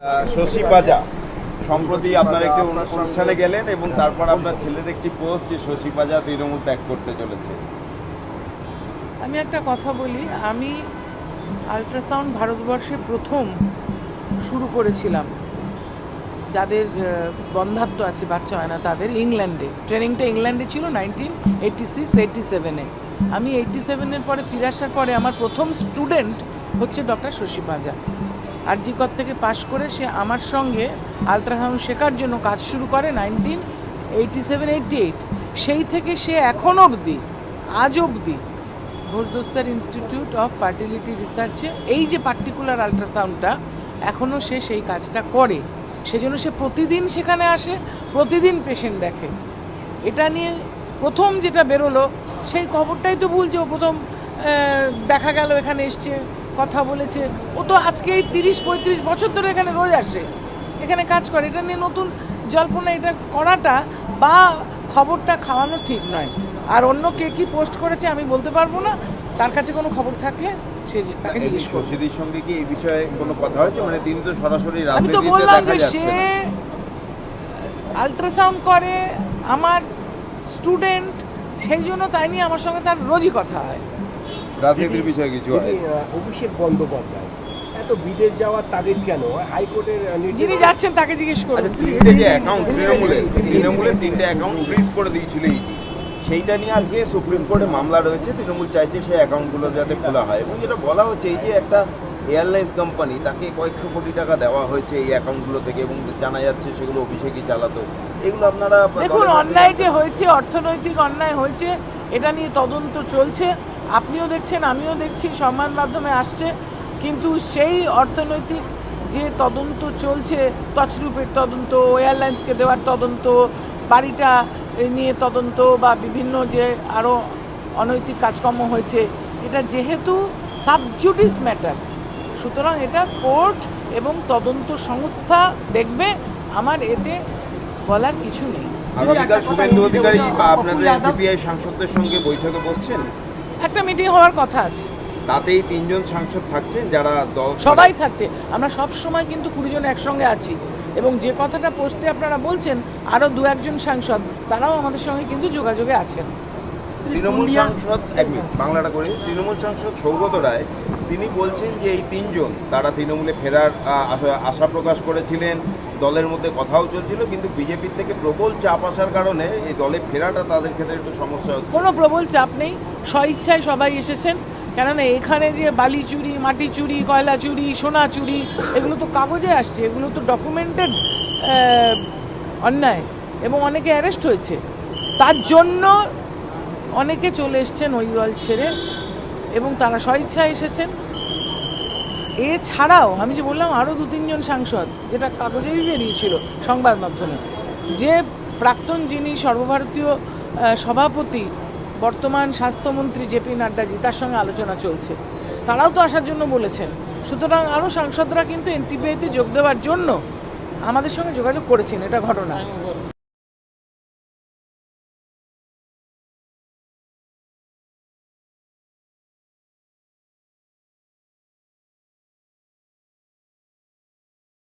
শশী পাজা সম্প্রতি আপনার একটি অনুষ্ঠানে গেলেন এবং তারপর আপনার ছেলের একটি পোস্ট যে শশী পাজা তৃণমূল ত্যাগ করতে চলেছে। আমি একটা কথা বলি, আমি আল্ট্রাসাউন্ড ভারতবর্ষে প্রথম শুরু করেছিলাম, যাদের বন্ধাত্ব আছে, বাচ্চা হয় না তাদের, ইংল্যান্ডে। ট্রেনিংটা ইংল্যান্ডে ছিল 1986-87-এ। আমি 87-এর পরে ফিরে আসার পরে আমার প্রথম স্টুডেন্ট হচ্ছে ডক্টর শশী পাজা। আরজিকর থেকে পাশ করে সে আমার সঙ্গে আল্ট্রাসাউন্ড শেখার জন্য কাজ শুরু করে 1987-88। সেই থেকে সে এখন অবধি, আজ অবধি ঘোষ দোস্তার ইনস্টিটিউট অফ ফার্টিলিটি রিসার্চে এই যে পার্টিকুলার আল্ট্রাসাউন্ডটা এখনও সে সেই কাজটা করে। সেজন্য সে প্রতিদিন সেখানে আসে, প্রতিদিন পেশেন্ট দেখে। এটা নিয়ে প্রথম যেটা বেরোলো সেই খবরটাই তো ভুল, যে ও প্রথম দেখা গেল এখানে এসছে, কথা বলেছে। ও তো আজকে এই 30-35 বছর ধরে এখানে রোজ আসে, এখানে কাজ করে। এটা নিয়ে নতুন জল্পনা এটা করাটা বা খবরটা খাওয়ানো ঠিক নয়। আর অন্য কে কি পোস্ট করেছে আমি বলতে পারবো না, তার কাছে কোনো খবর থাকলে সে তাকে জিজ্ঞেস করবে। শশীদির সঙ্গে কি এই বিষয়ে কোনো কথা হয়েছে? মানে তিনি তো সরাসরি আমি তো বললাম যে সে আল্ট্রাসাউন্ড করে, আমার স্টুডেন্ট, সেই জন্য তাই নিয়ে আমার সঙ্গে তার রোজই কথা হয়। রাজনীতির বিষয়ে কিছু হয়? অভিষেক বন্দ্যোপাধ্যায় এত বিদেশ যাওয়ার তাগিদ কেন? হাইকোর্টের যিনি যাচ্ছেন তাকে জিজ্ঞেস করুন। আচ্ছা, তিনটে যে অ্যাকাউন্ট তৃণমূলের 3টে অ্যাকাউন্ট ফ্রিজ করে দিয়েছিল ইডি, সেইটা নিয়ে আজকে সুপ্রিম কোর্টে মামলা রয়েছে। তৃণমূল চাইছে সেই অ্যাকাউন্টগুলো যাতে খোলা হয় এবং যেটা বলা হচ্ছে এই যে একটা এয়ারলাইন্স কোম্পানি, তাকে কয়েকশো কোটি টাকা দেওয়া হয়েছে এই অ্যাকাউন্টগুলো থেকে এবং জানা যাচ্ছে সেগুলো অভিষেকই চালাতো। এগুলো আপনারা দেখুন, অন্যায় যে হয়েছে, অর্থনৈতিক অন্যায় হয়েছে, এটা নিয়ে তদন্ত চলছে। আপনিও দেখছেন, আমিও দেখছি, সংবাদ মাধ্যমে আসছে। কিন্তু সেই অর্থনৈতিক যে তদন্ত চলছে, তছরূপের তদন্ত, এয়ারলাইন্সকে দেওয়ার তদন্ত, বাড়িটা নিয়ে তদন্ত বা বিভিন্ন যে আরও অনৈতিক কাজকর্ম হয়েছে, এটা যেহেতু সাবজুডিস ম্যাটার, সুতরাং এটা কোর্ট এবং তদন্ত সংস্থা দেখবে। আমার এতে বলার কিছু নেই। আগামীকাল শুভেন্দু অধিকারী বা আপনাদের সিপিআই সাংসদদের সঙ্গে বৈঠকে বসছেন? একটা মিটিং হওয়ার কথা আছে, তাতেই 3জন সাংসদ থাকছেন, যারা দল সবাই থাকছে। আমরা সব সময় কিন্তু 20 জন একসঙ্গে আছি এবং যে কথাটা পোস্টে আপনারা বলছেন আরও 2-1 সাংসদ, তারাও আমাদের সঙ্গে কিন্তু যোগাযোগে আছেন। তৃণমূল সাংসদ, এক মিনিট বাংলাটা করে, তৃণমূল সাংসদ সৌগত রায় তিনি বলছেন যে এই 3জন তারা তৃণমূলে ফেরার আশা প্রকাশ করেছিলেন, দলের মধ্যে কথাও চলছিল, কিন্তু বিজেপির থেকে প্রবল চাপ আসার কারণে এই দলে ফেরাটা তাদের ক্ষেত্রে একটু সমস্যা হচ্ছে। কোনো প্রবল চাপ নেই, স্বইচ্ছায় সবাই এসেছেন। কেননা এখানে যে বালি চুরি, মাটি চুরি, কয়লা চুরি, সোনা চুরি, এগুলো তো কাগজে আসছে, এগুলো তো ডকুমেন্টেড অন্যায় এবং অনেকে অ্যারেস্ট হয়েছে। তার জন্য অনেকে চলে এসছেন ওই দল ছেড়ে এবং তারা স্বইচ্ছায় এসেছেন। এছাড়াও আমি যে বললাম আরও 2-3 জন সাংসদ, যেটা কাগজেই বেরিয়েছিল সংবাদ মাধ্যমে, যে প্রাক্তন যিনি সর্বভারতীয় সভাপতি, বর্তমান স্বাস্থ্যমন্ত্রী জেপি নাড্ডাজি, তার সঙ্গে আলোচনা চলছে, তারাও তো আসার জন্য বলেছেন। সুতরাং আরও সাংসদরা কিন্তু এনসিপিআইতে যোগ দেওয়ার জন্য আমাদের সঙ্গে যোগাযোগ করেছেন, এটা ঘটনা।